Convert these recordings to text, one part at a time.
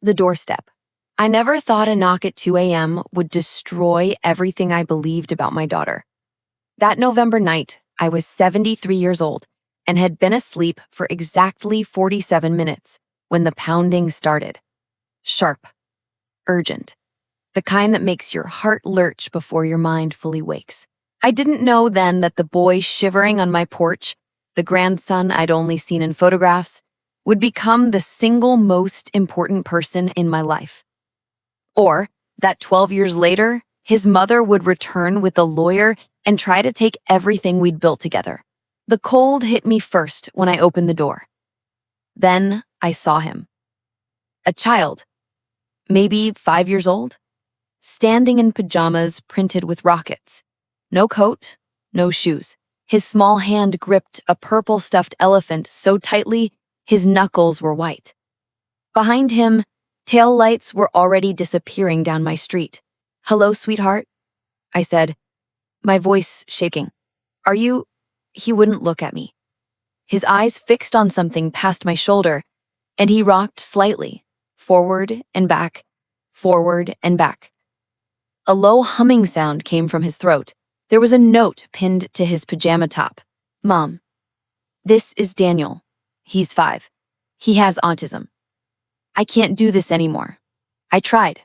The doorstep. I never thought a knock at 2 a.m. would destroy everything I believed about my daughter. That November night, I was 73 years old and had been asleep for exactly 47 minutes when the pounding started. Sharp, urgent, the kind that makes your heart lurch before your mind fully wakes. I didn't know then that the boy shivering on my porch, the grandson I'd only seen in photographs, would become the single most important person in my life. Or that 12 years later, his mother would return with a lawyer and try to take everything we'd built together. The cold hit me first when I opened the door. Then I saw him. A child, maybe 5 years old, standing in pajamas printed with rockets. No coat, no shoes. His small hand gripped a purple stuffed elephant so tightly his knuckles were white. Behind him, tail lights were already disappearing down my street. "Hello, sweetheart," I said, my voice shaking. "Are you—" He wouldn't look at me. His eyes fixed on something past my shoulder, and he rocked slightly, forward and back, forward and back. A low humming sound came from his throat. There was a note pinned to his pajama top. "Mom, this is Daniel. He's 5. He has autism. I can't do this anymore. I tried.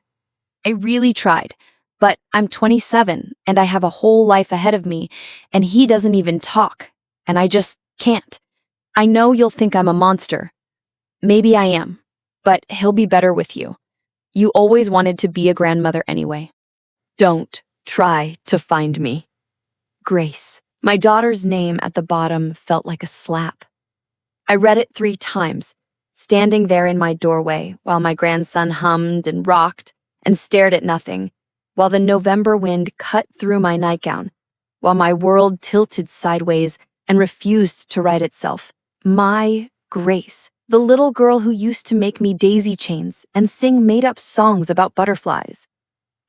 I really tried. But I'm 27 and I have a whole life ahead of me, and he doesn't even talk, and I just can't. I know you'll think I'm a monster. Maybe I am, but he'll be better with you. You always wanted to be a grandmother anyway. Don't try to find me. Grace." My daughter's name at the bottom felt like a slap. I read it 3 times, standing there in my doorway while my grandson hummed and rocked and stared at nothing, while the November wind cut through my nightgown, while my world tilted sideways and refused to right itself. My Grace, the little girl who used to make me daisy chains and sing made-up songs about butterflies.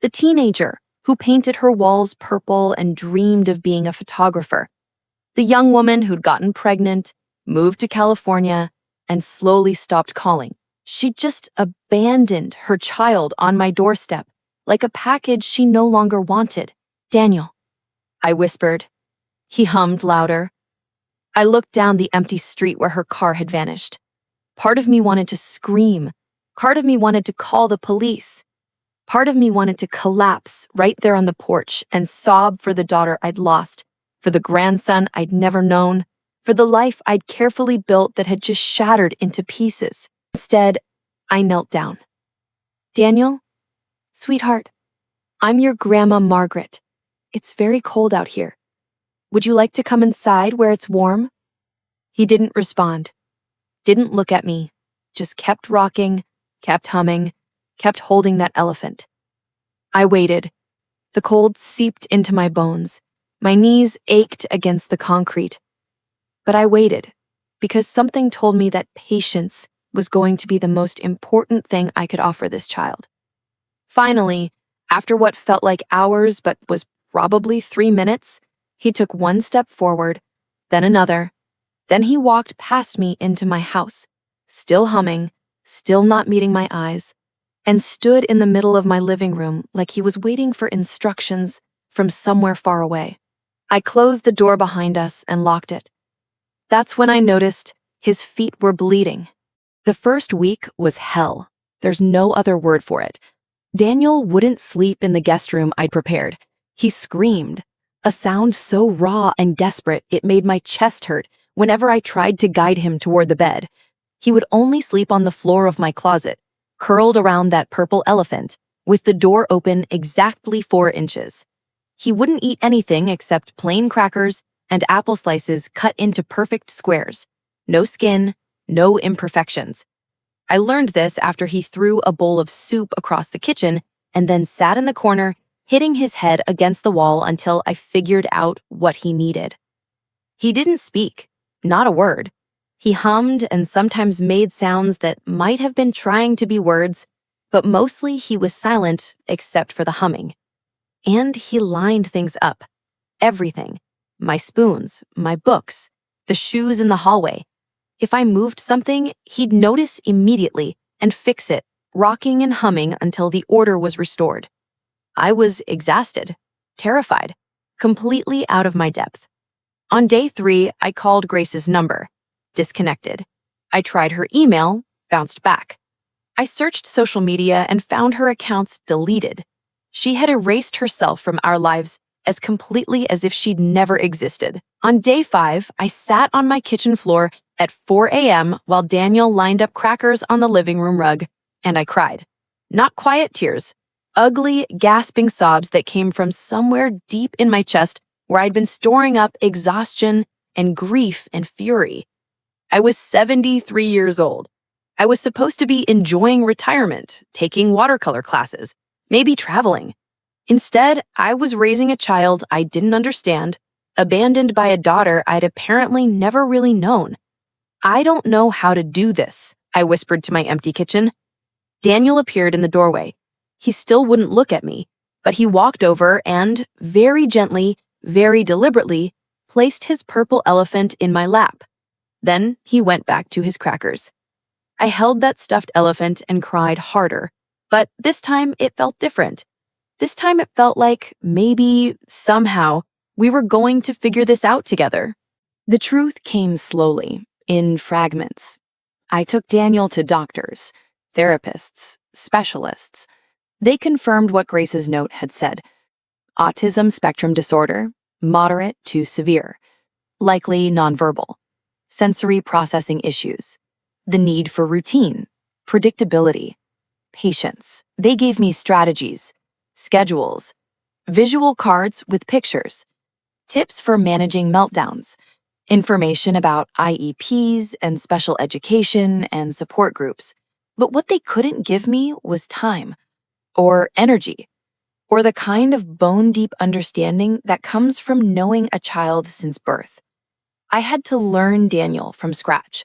The teenager who painted her walls purple and dreamed of being a photographer. The young woman who'd gotten pregnant, moved to California, and slowly stopped calling. She just abandoned her child on my doorstep, like a package she no longer wanted. "Daniel," I whispered. He hummed louder. I looked down the empty street where her car had vanished. Part of me wanted to scream. Part of me wanted to call the police. Part of me wanted to collapse right there on the porch and sob for the daughter I'd lost, for the grandson I'd never known, for the life I'd carefully built that had just shattered into pieces. Instead, I knelt down. "Daniel, sweetheart, I'm your Grandma Margaret. It's very cold out here. Would you like to come inside where it's warm?" He didn't respond, didn't look at me, just kept rocking, kept humming, kept holding that elephant. I waited. The cold seeped into my bones. My knees ached against the concrete. But I waited, because something told me that patience was going to be the most important thing I could offer this child. Finally, after what felt like hours but was probably 3 minutes, he took 1 step forward, then another. Then he walked past me into my house, still humming, still not meeting my eyes, and stood in the middle of my living room like he was waiting for instructions from somewhere far away. I closed the door behind us and locked it. That's when I noticed his feet were bleeding. The first week was hell. There's no other word for it. Daniel wouldn't sleep in the guest room I'd prepared. He screamed, a sound so raw and desperate it made my chest hurt whenever I tried to guide him toward the bed. He would only sleep on the floor of my closet, curled around that purple elephant, with the door open exactly 4 inches. He wouldn't eat anything except plain crackers and apple slices cut into perfect squares. No skin, no imperfections. I learned this after he threw a bowl of soup across the kitchen and then sat in the corner, hitting his head against the wall until I figured out what he needed. He didn't speak, not a word. He hummed and sometimes made sounds that might have been trying to be words, but mostly he was silent except for the humming. And he lined things up. Everything. My spoons, my books, the shoes in the hallway. If I moved something, he'd notice immediately and fix it rocking and humming until the order was restored. I was exhausted, terrified, completely out of my depth. On day 3, I called Grace's number. Disconnected. I tried her email, bounced back. I searched social media and found her accounts deleted. She had erased herself from our lives as completely as if she'd never existed. On day 5, I sat on my kitchen floor at 4 a.m. while Daniel lined up crackers on the living room rug, and I cried. Not quiet tears, ugly, gasping sobs that came from somewhere deep in my chest where I'd been storing up exhaustion and grief and fury. I was 73 years old. I was supposed to be enjoying retirement, taking watercolor classes, maybe traveling. Instead, I was raising a child I didn't understand, abandoned by a daughter I'd apparently never really known. I don't know how to do this, I whispered to my empty kitchen. Daniel appeared in the doorway. He still wouldn't look at me, but he walked over and, very gently, very deliberately, placed his purple elephant in my lap. Then he went back to his crackers. I held that stuffed elephant and cried harder, but this time it felt different. This time it felt like maybe, somehow, we were going to figure this out together. The truth came slowly, in fragments. I took Daniel to doctors, therapists, specialists. They confirmed what Grace's note had said. Autism spectrum disorder, moderate to severe, likely nonverbal, sensory processing issues, the need for routine, predictability, patience. They gave me strategies, schedules, visual cards with pictures, tips for managing meltdowns, information about IEPs and special education and support groups. But what they couldn't give me was time, or energy, or the kind of bone-deep understanding that comes from knowing a child since birth. I had to learn Daniel from scratch.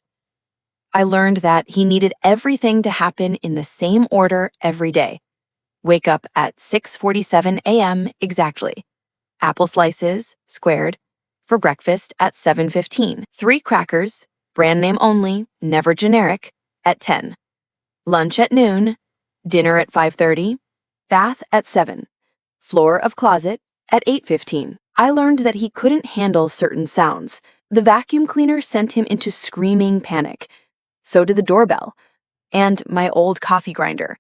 I learned that he needed everything to happen in the same order every day. Wake up at 6:47 a.m. exactly. Apple slices, squared, for breakfast at 7:15. 3 crackers, brand name only, never generic, at 10. Lunch at noon, dinner at 5:30, bath at 7. Floor of closet at 8:15. I learned that he couldn't handle certain sounds. The vacuum cleaner sent him into screaming panic. So did the doorbell, and my old coffee grinder,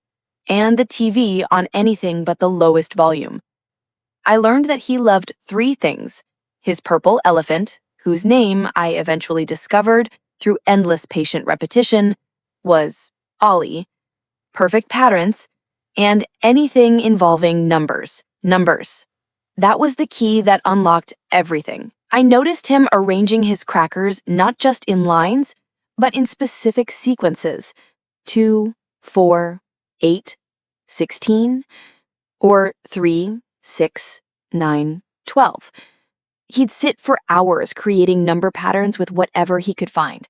and the TV on anything but the lowest volume. I learned that he loved 3 things: his purple elephant, whose name I eventually discovered through endless patient repetition, was Ollie, perfect patterns, and anything involving numbers. Numbers. That was the key that unlocked everything. I noticed him arranging his crackers not just in lines, but in specific sequences: 2, 4, 8, 16, or 3, 6, 9, 12. He'd sit for hours creating number patterns with whatever he could find.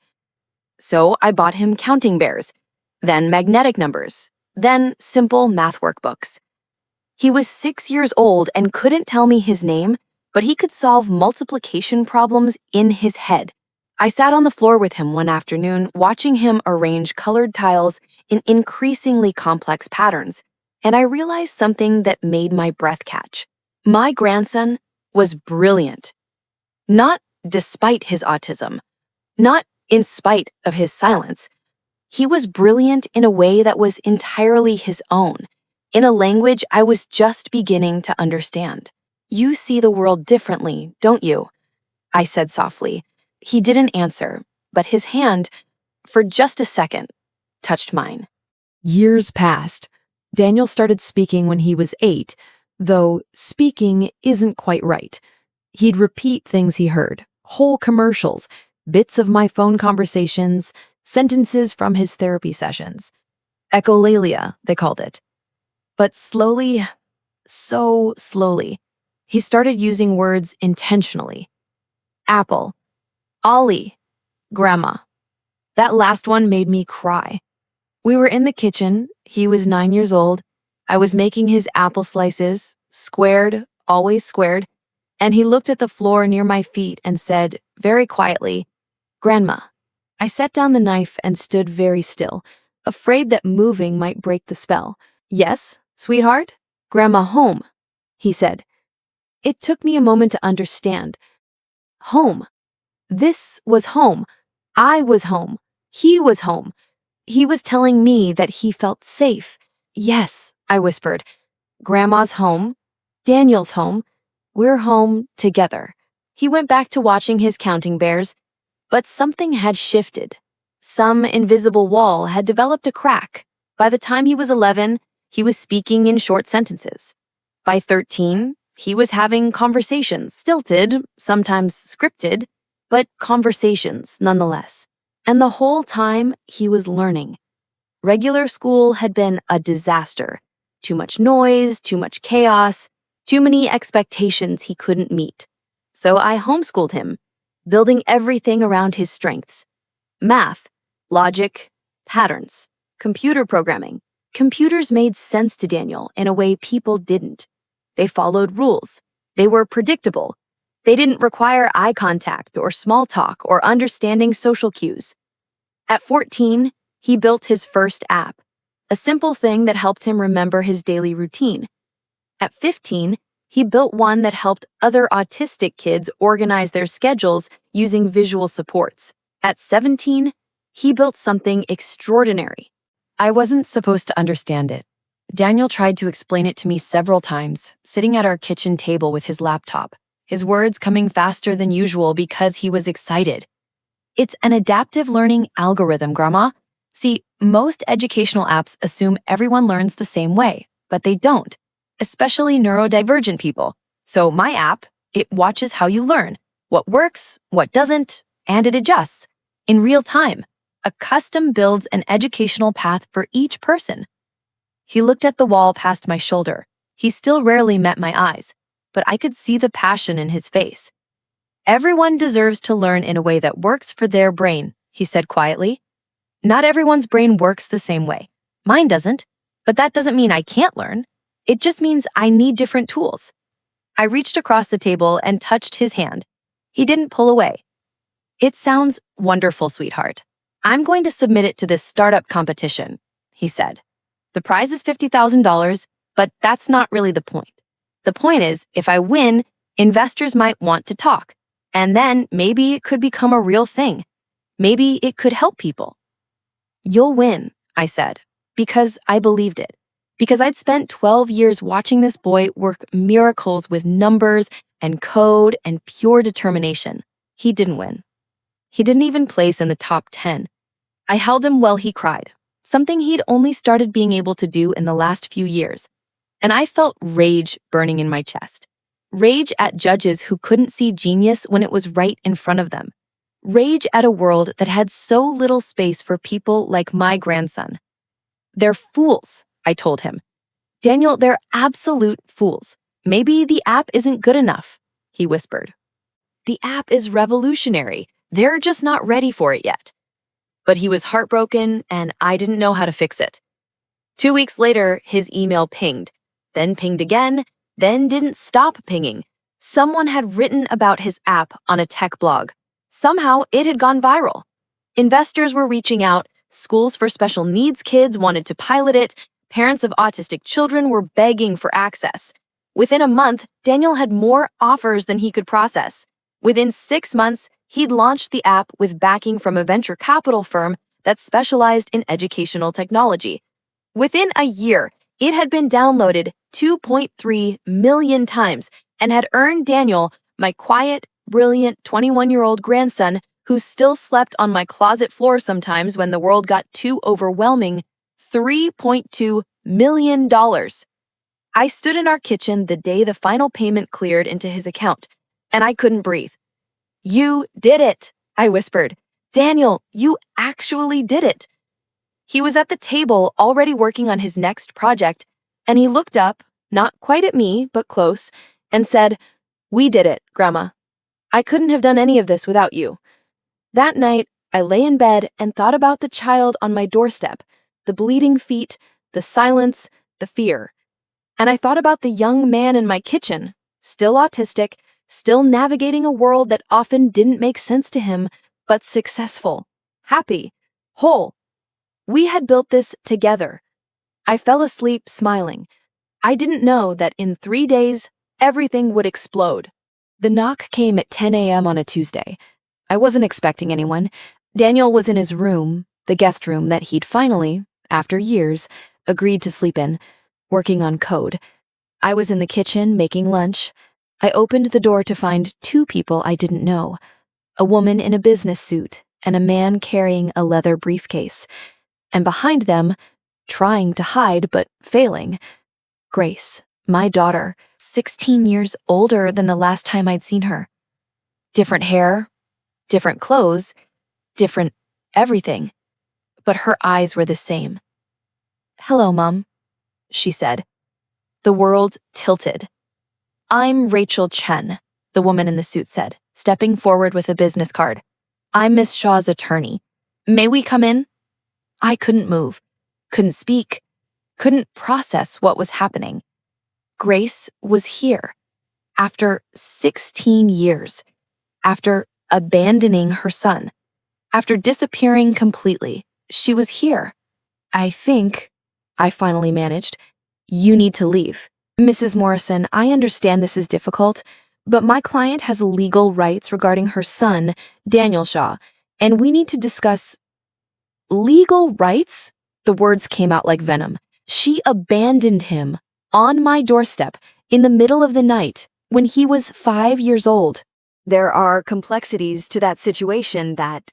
So I bought him counting bears, then magnetic numbers, then simple math workbooks. He was 6 years old and couldn't tell me his name, but he could solve multiplication problems in his head. I sat on the floor with him one afternoon, watching him arrange colored tiles in increasingly complex patterns, and I realized something that made my breath catch. My grandson was brilliant. Not despite his autism, not in spite of his silence. He was brilliant in a way that was entirely his own, in a language I was just beginning to understand. You see the world differently, don't you? I said softly. He didn't answer, but his hand, for just a second, touched mine. Years passed. Daniel started speaking when he was 8, though speaking isn't quite right. He'd repeat things he heard, whole commercials, bits of my phone conversations, sentences from his therapy sessions. Echolalia, they called it. But slowly, so slowly, he started using words intentionally. Apple, Ollie, Grandma. That last one made me cry. We were in the kitchen. He was 9 years old. I was making his apple slices, squared, always squared, and he looked at the floor near my feet and said, very quietly, "Grandma." I set down the knife and stood very still, afraid that moving might break the spell. "Yes, sweetheart? Grandma home," he said. It took me a moment to understand. Home. This was home. I was home. He was home. He was telling me that he felt safe. "Yes," I whispered. "Grandma's home. Daniel's home. We're home together." He went back to watching his counting bears, but something had shifted. Some invisible wall had developed a crack. By the time he was 11, he was speaking in short sentences. By 13, he was having conversations, stilted, sometimes scripted, but conversations nonetheless. And the whole time, he was learning. Regular school had been a disaster. Too much noise, too much chaos, too many expectations he couldn't meet. So I homeschooled him, building everything around his strengths. Math, logic, patterns, computer programming. Computers made sense to Daniel in a way people didn't. They followed rules. They were predictable. They didn't require eye contact or small talk or understanding social cues. At 14, he built his first app, a simple thing that helped him remember his daily routine. At 15, he built one that helped other autistic kids organize their schedules using visual supports. At 17, he built something extraordinary. I wasn't supposed to understand it. Daniel tried to explain it to me several times, sitting at our kitchen table with his laptop, his words coming faster than usual because he was excited. "It's an adaptive learning algorithm, Grandma." See, most educational apps assume everyone learns the same way, but they don't, especially neurodivergent people. So my app, it watches how you learn, what works, what doesn't, and it adjusts in real time. A custom builds an educational path for each person. He looked at the wall past my shoulder. He still rarely met my eyes, but I could see the passion in his face. "Everyone deserves to learn in a way that works for their brain," he said quietly. "Not everyone's brain works the same way. Mine doesn't, but that doesn't mean I can't learn. It just means I need different tools." I reached across the table and touched his hand. He didn't pull away. "It sounds wonderful, sweetheart. I'm going to submit it to this startup competition," he said. "The prize is $50,000, but that's not really the point. The point is, if I win, investors might want to talk, and then maybe it could become a real thing. Maybe it could help people." "You'll win," I said, because I believed it. Because I'd spent 12 years watching this boy work miracles with numbers and code and pure determination. He didn't win. He didn't even place in the top 10. I held him while he cried, something he'd only started being able to do in the last few years. And I felt rage burning in my chest. Rage at judges who couldn't see genius when it was right in front of them. Rage at a world that had so little space for people like my grandson. "They're fools," I told him. "Daniel, they're absolute fools. Maybe the app isn't good enough," he whispered. "The app is revolutionary. They're just not ready for it yet." But he was heartbroken, and I didn't know how to fix it. 2 weeks later, his email pinged, then pinged again, then didn't stop pinging. Someone had written about his app on a tech blog. Somehow, it had gone viral. Investors were reaching out, schools for special needs kids wanted to pilot it, parents of autistic children were begging for access. Within a month, Daniel had more offers than he could process. Within 6 months, he'd launched the app with backing from a venture capital firm that specialized in educational technology. Within a year, it had been downloaded 2.3 million times and had earned Daniel, my quiet, brilliant 21-year-old grandson, who still slept on my closet floor sometimes when the world got too overwhelming, $3.2 million. I stood in our kitchen the day the final payment cleared into his account, and I couldn't breathe. "You did it," I whispered. "Daniel, you actually did it." He was at the table already working on his next project, and he looked up, not quite at me, but close, and said, "We did it, Grandma. I couldn't have done any of this without you." That night, I lay in bed and thought about the child on my doorstep, the bleeding feet, the silence, the fear. And I thought about the young man in my kitchen, still autistic, still navigating a world that often didn't make sense to him, but successful, happy, whole. We had built this together. I fell asleep smiling. I didn't know that in 3 days, everything would explode. The knock came at 10 a.m. on a Tuesday. I wasn't expecting anyone. Daniel was in his room, the guest room that he'd finally, after years, agreed to sleep in, working on code. I was in the kitchen making lunch. I opened the door to find 2 people I didn't know, a woman in a business suit and a man carrying a leather briefcase. And behind them, trying to hide but failing, Grace, my daughter, 16 years older than the last time I'd seen her. Different hair, different clothes, different everything. But her eyes were the same. "Hello, Mom," she said. The world tilted. "I'm Rachel Chen," the woman in the suit said, stepping forward with a business card. "I'm Miss Shaw's attorney. May we come in?" I couldn't move, couldn't speak, couldn't process what was happening. Grace was here. After 16 years. After abandoning her son. After disappearing completely. She was here. "I think," I finally managed, "you need to leave. Mrs. Morrison, I understand this is difficult, but my client has legal rights regarding her son, Daniel Shaw, and we need to discuss—" "Legal rights?" The words came out like venom. She abandoned him on my doorstep in the middle of the night when he was 5 years old. There are complexities to that situation that—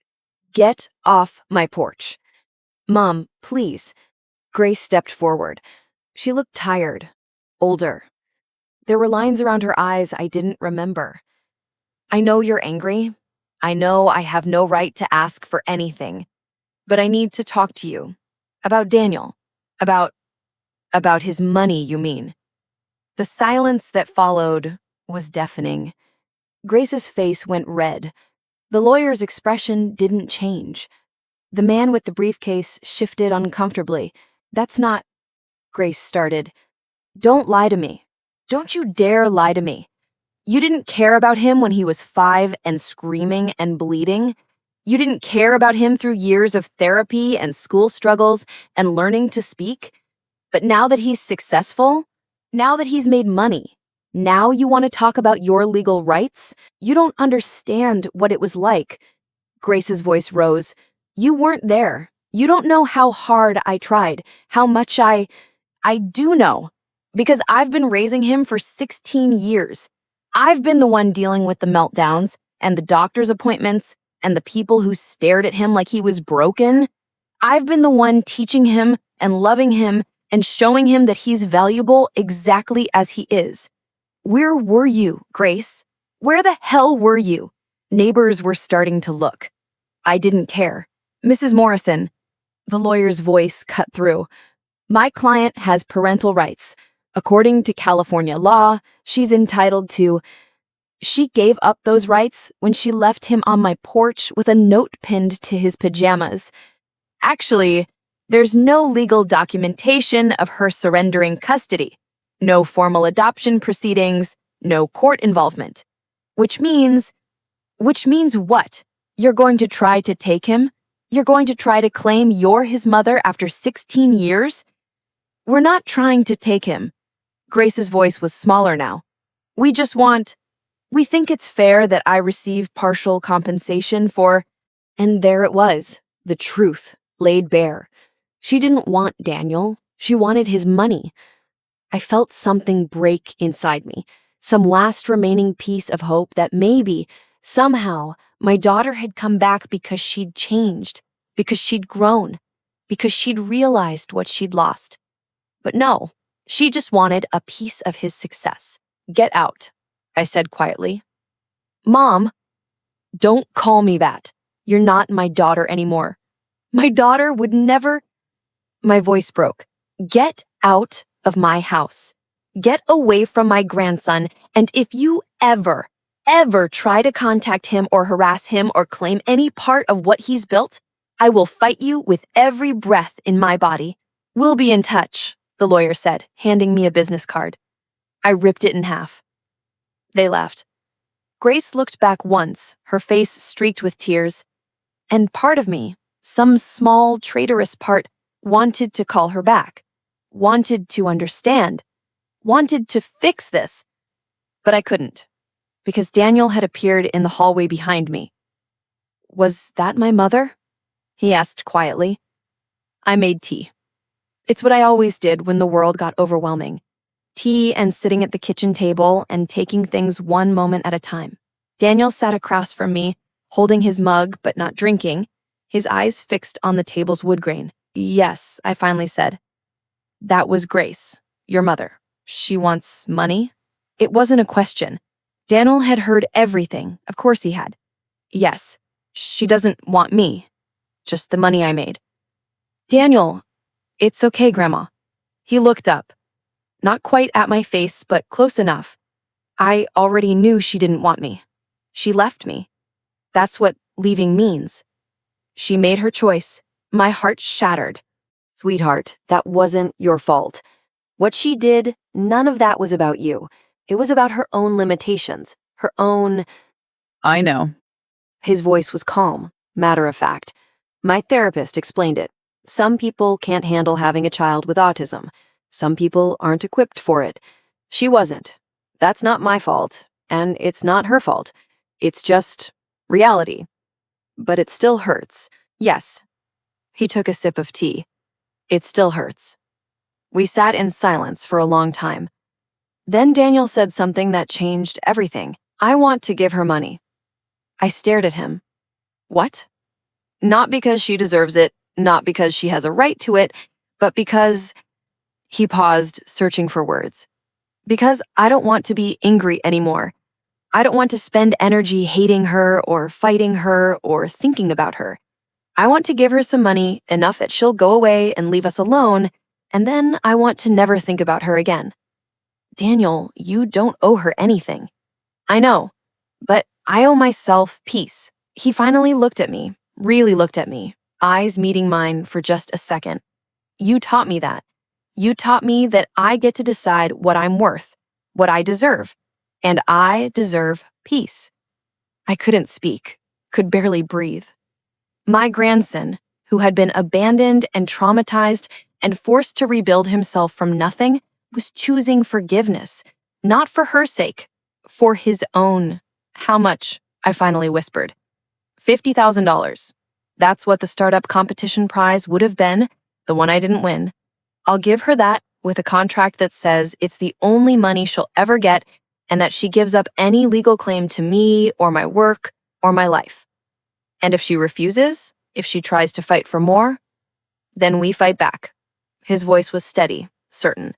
"Get off my porch." "Mom, please." Grace stepped forward. She looked tired, older. There were lines around her eyes I didn't remember. "I know you're angry. I know I have no right to ask for anything. But I need to talk to you. About Daniel. About his money, you mean." The silence that followed was deafening. Grace's face went red. The lawyer's expression didn't change. The man with the briefcase shifted uncomfortably. "That's not—" Grace started. "Don't lie to me. Don't you dare lie to me. You didn't care about him when he was 5 and screaming and bleeding. You didn't care about him through years of therapy and school struggles and learning to speak. But now that he's successful, now that he's made money, now you want to talk about your legal rights? You don't understand what it was like." Grace's voice rose. "You weren't there. You don't know how hard I tried, how much I do know, because I've been raising him for 16 years. I've been the one dealing with the meltdowns and the doctor's appointments and the people who stared at him like he was broken. I've been the one teaching him and loving him and showing him that he's valuable exactly as he is. Where were you, Grace? Where the hell were you?" Neighbors were starting to look. I didn't care. "Mrs. Morrison," the lawyer's voice cut through, "my client has parental rights. According to California law, she's entitled to—" She gave up those rights when she left him on my porch with a note pinned to his pajamas. Actually, there's no legal documentation of her surrendering custody, no formal adoption proceedings, no court involvement. Which means what? You're going to try to take him? You're going to try to claim you're his mother after 16 years? "We're not trying to take him." Grace's voice was smaller now. We think it's fair that I receive partial compensation for—" And there it was, the truth, laid bare. She didn't want Daniel. She wanted his money. I felt something break inside me, some last remaining piece of hope that maybe, somehow, my daughter had come back because she'd changed, because she'd grown, because she'd realized what she'd lost. But no, she just wanted a piece of his success. "Get out," I said quietly. "Mom, don't call me that. You're not my daughter anymore. My daughter would never—" My voice broke. "Get out of my house. Get away from my grandson, and if you ever try to contact him or harass him or claim any part of what he's built, I will fight you with every breath in my body." "We'll be in touch," the lawyer said, handing me a business card. I ripped it in half. They laughed. Grace looked back once, her face streaked with tears, and part of me, Some small, traitorous part wanted to call her back, wanted to understand, wanted to fix this. But I couldn't, because Daniel had appeared in the hallway behind me. "Was that my mother?" he asked quietly. I made tea. It's what I always did when the world got overwhelming. Tea and sitting at the kitchen table and taking things one moment at a time. Daniel sat across from me, holding his mug but not drinking, his eyes fixed on the table's wood grain. "Yes," I finally said. "That was Grace, your mother. She wants money?" It wasn't a question. Daniel had heard everything. Of course he had. "Yes, she doesn't want me, just the money I made." "Daniel, it's okay, Grandma." He looked up. Not quite at my face, but close enough. I already knew she didn't want me. She left me. That's what leaving means. She made her choice. My heart shattered. Sweetheart, that wasn't your fault. What she did, none of that was about you. It was about her own limitations, her own... I know. His voice was calm, matter of fact. My therapist explained it. Some people can't handle having a child with autism. Some people aren't equipped for it. She wasn't. That's not my fault, and it's not her fault. It's just reality. But it still hurts. Yes. He took a sip of tea. It still hurts. We sat in silence for a long time. Then Daniel said something that changed everything. "I want to give her money." I stared at him. "What?" "Not because she deserves it, not because she has a right to it, but because..." He paused, searching for words. "Because I don't want to be angry anymore. I don't want to spend energy hating her or fighting her or thinking about her. I want to give her some money, enough that she'll go away and leave us alone, and then I want to never think about her again." "Daniel, you don't owe her anything." "I know, but I owe myself peace." He finally looked at me, really looked at me, eyes meeting mine for just a second. "You taught me that. You taught me that I get to decide what I'm worth, what I deserve, and I deserve peace." I couldn't speak, could barely breathe. My grandson, who had been abandoned and traumatized and forced to rebuild himself from nothing, was choosing forgiveness, not for her sake, for his own. "How much?" I finally whispered. $50,000. That's what the startup competition prize would have been, the one I didn't win. I'll give her that with a contract that says it's the only money she'll ever get and that she gives up any legal claim to me or my work or my life. And if she refuses, if she tries to fight for more, then we fight back. His voice was steady, certain.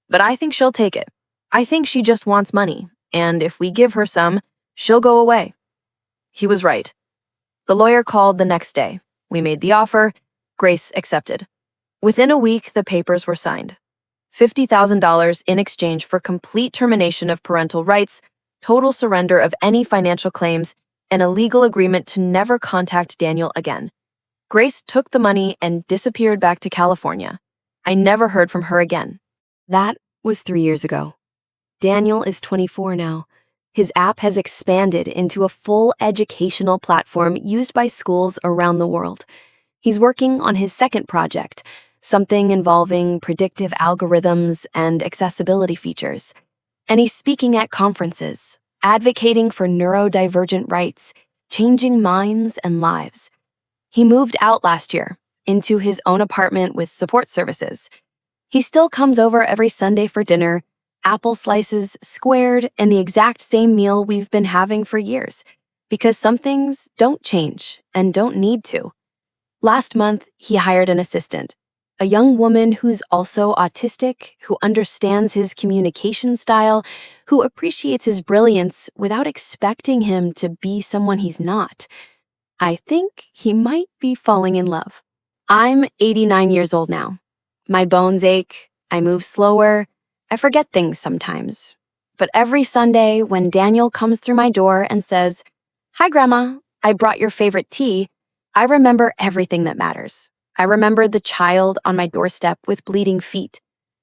But I think she'll take it. I think she just wants money, and if we give her some, she'll go away. He was right. The lawyer called the next day. We made the offer. Grace accepted. Within a week, the papers were signed. $50,000 in exchange for complete termination of parental rights, total surrender of any financial claims, and a legal agreement to never contact Daniel again. Grace took the money and disappeared back to California. I never heard from her again. That was 3 years ago. Daniel is 24 now. His app has expanded into a full educational platform used by schools around the world. He's working on his second project, something involving predictive algorithms and accessibility features. And he's speaking at conferences, advocating for neurodivergent rights, changing minds and lives. He moved out last year, into his own apartment with support services. He still comes over every Sunday for dinner, apple slices squared, and the exact same meal we've been having for years, because some things don't change and don't need to. Last month, he hired an assistant, a young woman who's also autistic, who understands his communication style, who appreciates his brilliance without expecting him to be someone he's not. I think he might be falling in love. I'm 89 years old now. My bones ache, I move slower, I forget things sometimes. But every Sunday when Daniel comes through my door and says, "Hi, Grandma, I brought your favorite tea," I remember everything that matters. I remember the child on my doorstep with bleeding feet.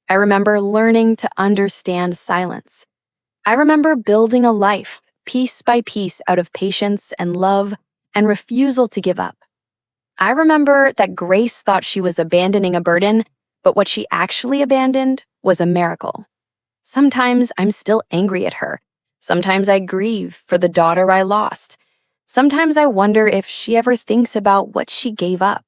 I remember learning to understand silence. I remember building a life, piece by piece, out of patience and love and refusal to give up. I remember that Grace thought she was abandoning a burden, but what she actually abandoned was a miracle. Sometimes I'm still angry at her. Sometimes I grieve for the daughter I lost. Sometimes I wonder if she ever thinks about what she gave up.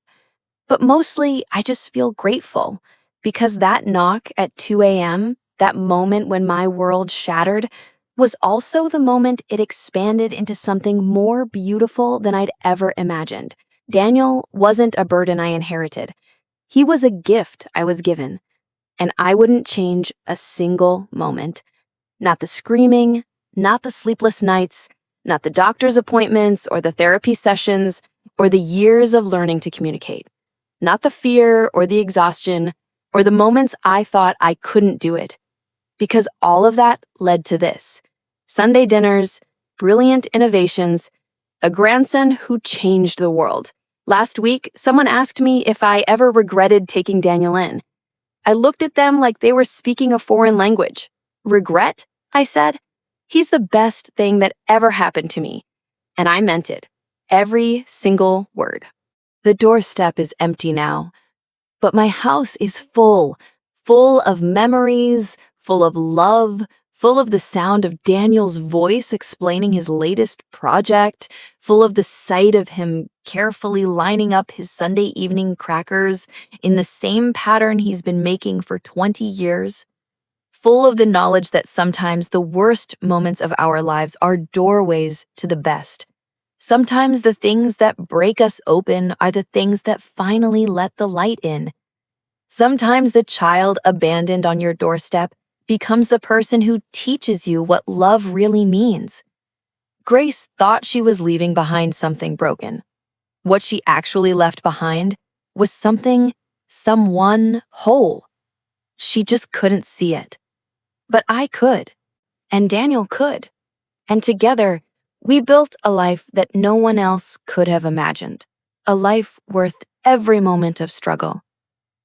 But mostly, I just feel grateful because that knock at 2 a.m., that moment when my world shattered, was also the moment it expanded into something more beautiful than I'd ever imagined. Daniel wasn't a burden I inherited. He was a gift I was given, and I wouldn't change a single moment. Not the screaming, not the sleepless nights, not the doctor's appointments or the therapy sessions or the years of learning to communicate. Not the fear or the exhaustion or the moments I thought I couldn't do it. Because all of that led to this: Sunday dinners, brilliant innovations, a grandson who changed the world. Last week, someone asked me if I ever regretted taking Daniel in. I looked at them like they were speaking a foreign language. Regret? I said. He's the best thing that ever happened to me. And I meant it. Every single word. The doorstep is empty now, but my house is full of memories, full of love, full of the sound of Daniel's voice explaining his latest project, full of the sight of him carefully lining up his Sunday evening crackers in the same pattern he's been making for 20 years, full of the knowledge that sometimes the worst moments of our lives are doorways to the best. Sometimes the things that break us open are the things that finally let the light in. Sometimes the child abandoned on your doorstep becomes the person who teaches you what love really means. Grace thought she was leaving behind something broken. What she actually left behind was someone whole. She just couldn't see it. But I could, and Daniel could. And together, we built a life that no one else could have imagined. A life worth every moment of struggle.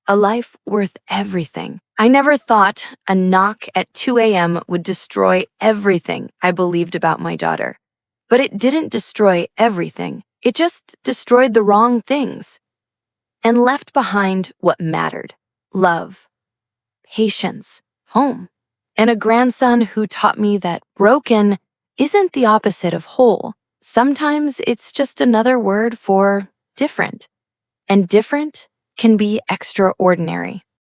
A life worth everything. I never thought a knock at 2 a.m. would destroy everything I believed about my daughter. But it didn't destroy everything. It just destroyed the wrong things and left behind what mattered: love, patience, home, and a grandson who taught me that broken isn't the opposite of whole. Sometimes it's just another word for different, and different can be extraordinary.